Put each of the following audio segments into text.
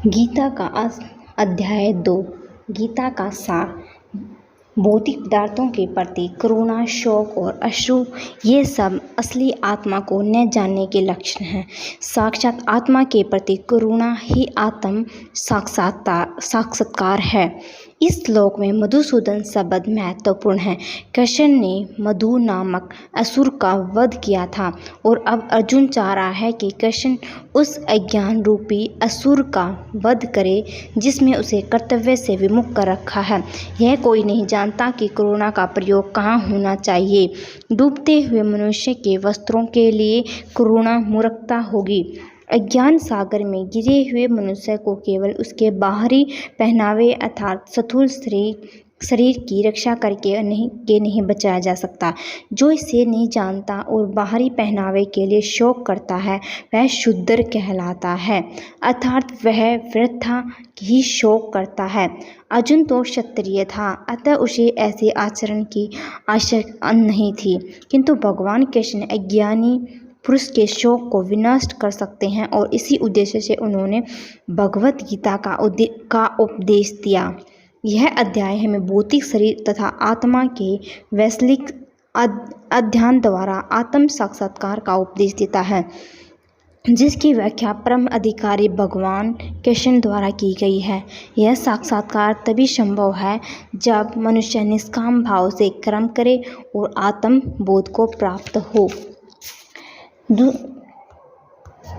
गीता का अध्याय 2। गीता का सार। भौतिक पदार्थों के प्रति करुणा, शोक और अश्रु, ये सब असली आत्मा को न जानने के लक्षण हैं। साक्षात आत्मा के प्रति करुणा ही आत्म साक्षात्कार है। इस श्लोक में मधुसूदन शब्द महत्वपूर्ण है। कृष्ण ने मधु नामक असुर का वध किया था और अब अर्जुन चाह रहा है कि कृष्ण उस अज्ञान रूपी असुर का वध करे जिसमें उसे कर्तव्य से विमुख कर रखा है। यह कोई नहीं जानता कि करुणा का प्रयोग कहाँ होना चाहिए। डूबते हुए मनुष्य के वस्त्रों के लिए करुणा मूर्खता होगी। अज्ञान सागर में गिरे हुए मनुष्य को केवल उसके बाहरी पहनावे अर्थात स्थूल शरीर की रक्षा करके नहीं बचाया जा सकता। जो इसे नहीं जानता और बाहरी पहनावे के लिए शोक करता है वह शूद्र कहलाता है, अर्थात वह वृथा ही शोक करता है। अर्जुन तो क्षत्रिय था, अतः उसे ऐसे आचरण की आवश्यकता नहीं थी, किंतु भगवान कृष्ण अज्ञानी पुरुष के शोक को विनष्ट कर सकते हैं और इसी उद्देश्य से उन्होंने भगवत गीता का उपदेश दिया। यह अध्याय हमें भौतिक शरीर तथा आत्मा के वैश्विक अध्ययन द्वारा आत्म साक्षात्कार का उपदेश देता है, जिसकी व्याख्या परम अधिकारी भगवान कृष्ण द्वारा की गई है। यह साक्षात्कार तभी संभव है जब मनुष्य निष्काम भाव से कर्म करे और आत्म बोध को प्राप्त हो।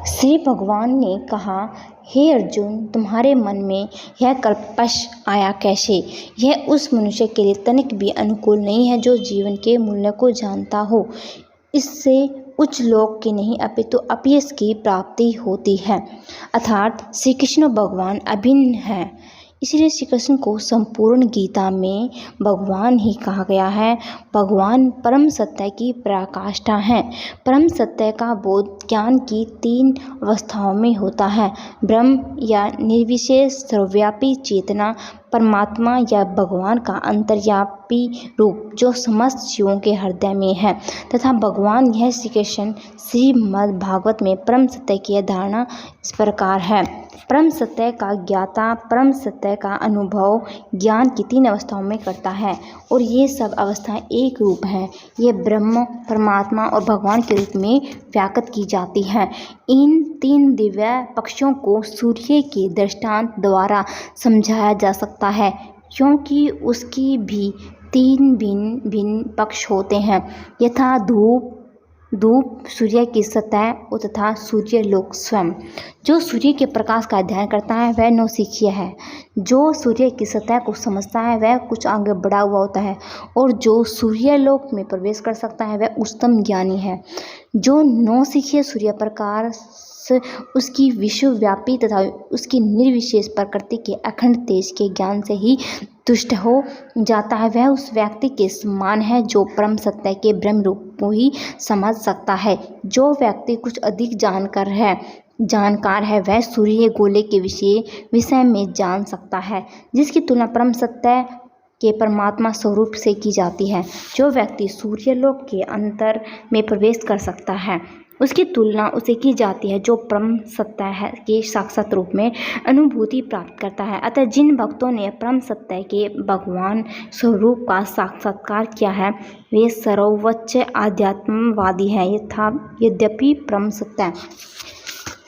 श्री भगवान ने कहा, हे अर्जुन, तुम्हारे मन में यह कल्पश आया कैसे? यह उस मनुष्य के लिए तनिक भी अनुकूल नहीं है जो जीवन के मूल्य को जानता हो। इससे उच्च लोक की नहीं अपितु अपयश की प्राप्ति होती है, अर्थात श्री कृष्ण भगवान अभिन्न है। इसलिए श्री कृष्ण को संपूर्ण गीता में भगवान ही कहा गया है। भगवान परम सत्य की पराकाष्ठा हैं। परम सत्य का बोध ज्ञान की 3 अवस्थाओं में होता है: ब्रह्म या निर्विशेष सर्वव्यापी चेतना, परमात्मा या भगवान का अंतर्व्यापी रूप जो समस्त जीवों के हृदय में है, तथा भगवान। यह श्री कृष्ण श्रीमद् भागवत में परम सत्य की धारणा इस प्रकार है: परम सत्य का ज्ञाता परम सत्य का अनुभव ज्ञान की 3 अवस्थाओं में करता है और ये सब अवस्थाएं एक रूप हैं। ये ब्रह्म, परमात्मा और भगवान के रूप में व्याकृत की जाती हैं। इन 3 दिव्य पक्षों को सूर्य के दृष्टांत द्वारा समझाया जा सकता है, क्योंकि उसकी भी 3 भिन्न भिन्न पक्ष होते हैं, यथा धूप सूर्य की सतह तथा सूर्य लोक स्वयं। जो सूर्य के प्रकाश का अध्ययन करता है वह नौसिखिय है। जो सूर्य की सतह को समझता है वह कुछ आगे बढ़ा हुआ होता है, और जो सूर्य लोक में प्रवेश कर सकता है वह उच्चतम ज्ञानी है। जो नौसिखिय सूर्य प्रकाश उसकी विश्वव्यापी तथा उसकी निर्विशेष प्रकृति के अखंड तेज के ज्ञान से ही तुष्ट हो जाता है, वह उस व्यक्ति के समान है जो परम सत्य के ब्रह्म रूप को ही समझ सकता है। जो व्यक्ति कुछ अधिक जानकार है वह सूर्य गोले के विषय में जान सकता है, जिसकी तुलना परम सत्य के परमात्मा स्वरूप से की जाती है। जो व्यक्ति सूर्यलोक के अंतर में प्रवेश कर सकता है उसकी तुलना उसे की जाती है जो परम सत्य है के साक्षात रूप में अनुभूति प्राप्त करता है। अतः जिन भक्तों ने परम सत्य के भगवान स्वरूप का साक्षात्कार किया है वे सर्वोच्च आध्यात्मवादी हैं। यद्यपि परम सत्य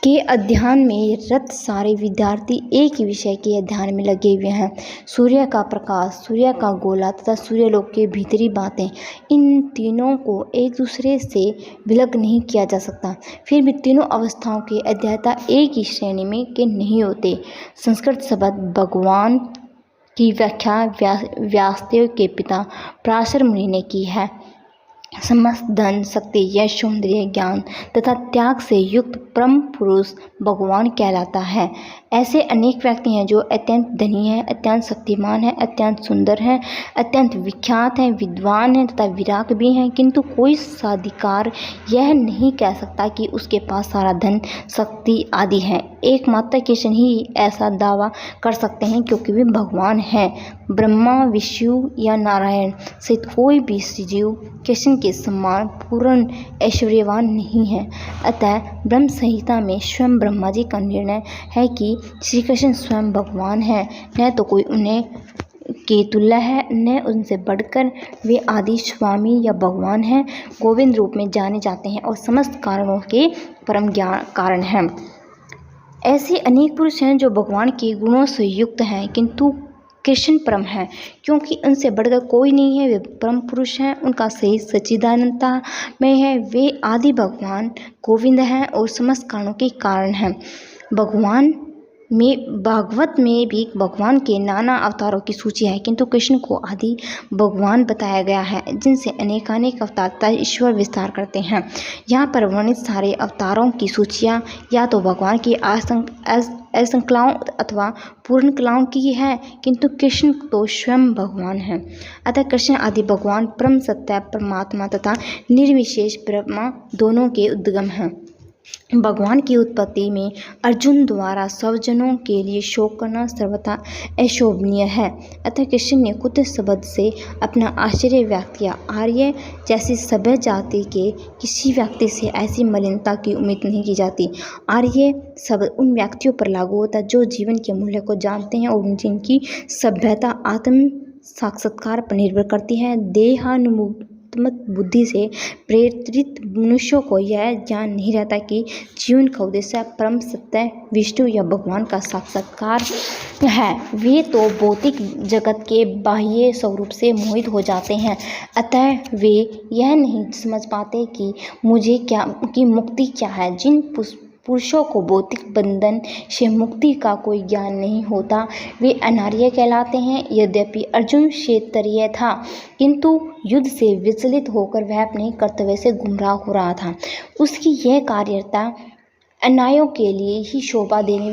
के अध्ययन में रत सारे विद्यार्थी एक ही विषय के अध्ययन में लगे हुए हैं: सूर्य का प्रकाश, सूर्य का गोला तथा सूर्यलोक के भीतरी बातें। इन तीनों को एक दूसरे से विलग नहीं किया जा सकता। फिर भी तीनों अवस्थाओं के अध्येता एक ही श्रेणी में के नहीं होते। संस्कृत शब्द भगवान की व्याख्या व्यासदेव के पिता पराशर मुनि ने की है: समस्त धन, शक्ति, यश, सौंदर्य, ज्ञान तथा त्याग से युक्त परम पुरुष भगवान कहलाता है। ऐसे अनेक व्यक्ति हैं जो अत्यंत धनी हैं, अत्यंत शक्तिमान हैं, अत्यंत सुंदर हैं, अत्यंत विख्यात हैं, विद्वान हैं तथा विराग भी हैं, किंतु कोई साधिकार यह नहीं कह सकता कि उसके पास सारा धन, शक्ति आदि है। एकमात्र कृष्ण ही ऐसा दावा कर सकते हैं, क्योंकि वे भगवान हैं। ब्रह्मा, विष्णु या नारायण सहित कोई भी जीव कृष्ण के समान पूर्ण ऐश्वर्यवान नहीं है। अतः ब्रह्म संहिता में स्वयं ब्रह्मा जी का निर्णय है कि श्री कृष्ण स्वयं भगवान है, न तो कोई उन्हें के तुल्य है, न उनसे बढ़कर। वे आदि स्वामी या भगवान हैं, गोविंद रूप में जाने जाते हैं और समस्त कारणों के परम ज्ञान कारण हैं। ऐसे अनेक पुरुष हैं जो भगवान के गुणों से युक्त हैं, किंतु कृष्ण परम है, क्योंकि उनसे बढ़कर कोई नहीं है। वे परम पुरुष हैं, उनका सही सच्चिदानंदता में है। वे आदि भगवान गोविंद हैं और समस्त कारणों के कारण हैं। भागवत में भी भगवान के नाना अवतारों की सूची है, किंतु कृष्ण को आदि भगवान बताया गया है, जिनसे अनेकानेक अवतार ईश्वर विस्तार करते हैं। यहाँ पर वर्णित सारे अवतारों की सूचियाँ या तो भगवान की असंख्याओं अथवा पूर्ण कलाओं की है, किंतु कृष्ण तो स्वयं भगवान हैं। अतः कृष्ण आदि भगवान परम सत्य परमात्मा तथा निर्विशेष ब्रह्मा दोनों के उद्गम हैं। भगवान की उत्पत्ति में अर्जुन द्वारा सब जनों के लिए शोक करना सर्वथा अशोभनीय है। अतः कृष्ण ने कुछ शब्द से अपना आश्चर्य व्यक्त किया। आर्य जैसी सभ्य जाति के किसी व्यक्ति से ऐसी मलिनता की उम्मीद नहीं की जाती। आर्य शब्द उन व्यक्तियों पर लागू होता है जो जीवन के मूल्य को जानते हैं और जिनकी सभ्यता आत्म साक्षात्कार पर निर्भर करती है। देहानुमत बुद्धि से प्रेरित मनुष्यों को यह ज्ञान नहीं रहता कि जीवन का उद्देश्य परम सत्य विष्णु या भगवान का साक्षात्कार है। वे तो भौतिक जगत के बाह्य स्वरूप से मोहित हो जाते हैं। अतः वे यह नहीं समझ पाते कि मुक्ति क्या है। जिन पुरुषों को भौतिक बंधन से मुक्ति का कोई ज्ञान नहीं होता, वे अनार्य कहलाते हैं। यद्यपि अर्जुन क्षेत्रीय था, किंतु युद्ध से विचलित होकर वह अपने कर्तव्य से गुमराह हो रहा था। उसकी यह कार्यता अन्यायों के लिए ही शोभा देने